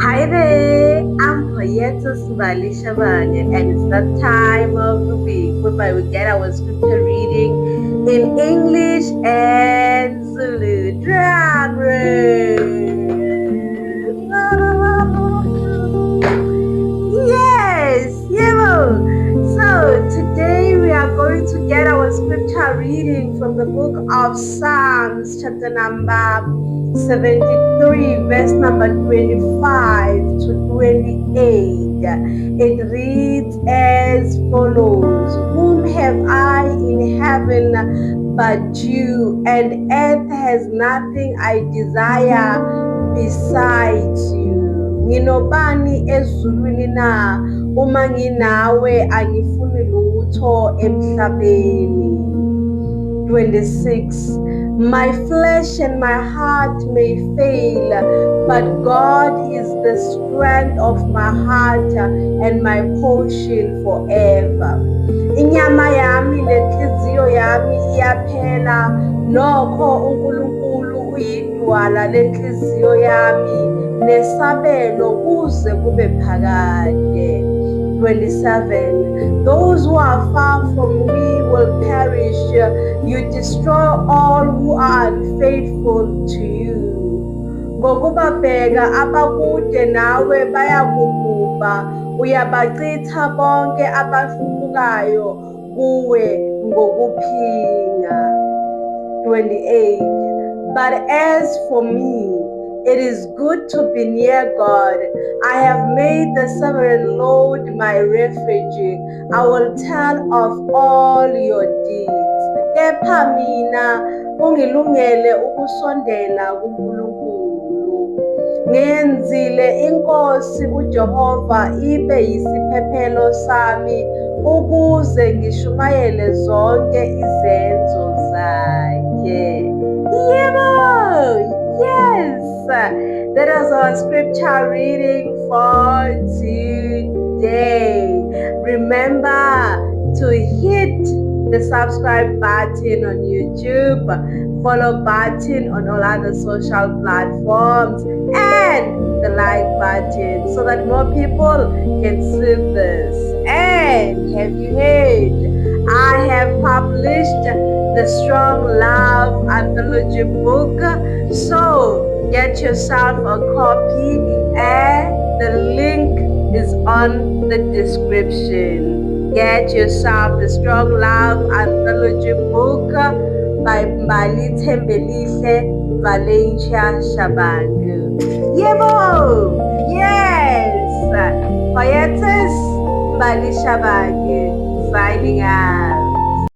Hi there, I'm Poyeta Subali Shabanya, and it's that time of the week whereby we get our scripture reading in English and Zulu. Drum roll! Yes, yeah. So today we are going to get our scripture reading from the book of Psalms, chapter number 73, verse number 25 to 28. It reads as follows: Whom have I in heaven but you, and earth has nothing I desire besides you. Nginobani ezulwini na, uma nginawe angifuni lutho emhlabeni. 26. My flesh and my heart may fail, but God is the strength of my heart and my portion forever. Inyama yami nenhliziyo yami iyaphela, nokho uNkulunkulu uyidwala lenhliziyo yami, nesabelo kuze kube phakade. 27. Those who are far from me will perish. You destroy all who are unfaithful to you. Ngokubabheka abakude nawe bayakubhubha, uyabachitha bonke abafufukayo kuwe ngokuphinga. 28. But as for me, it is good to be near God. I have made the sovereign Lord my refuge. I will tell of all your deeds. Kepha mina kungilungele ukusondela kuNkulunkulu. Ngenzile iNkosi uJehova ibe yisiphephelo sami, ukuze ngishumayele zonke izenzo zakhe. Yebo! Yes! That is our scripture reading for today. Remember to hit the subscribe button on YouTube, follow button on all other social platforms, and the like button so that more people can see this. And have you heard? I have published the Strong Love Anthology book. So get yourself a copy, and the link is on the description. Get yourself the Strong Love Anthology book by Mbali Thembelihle Valencia Shabangu. Yebo! Yes! Poetis Mbali Shabangu signing out.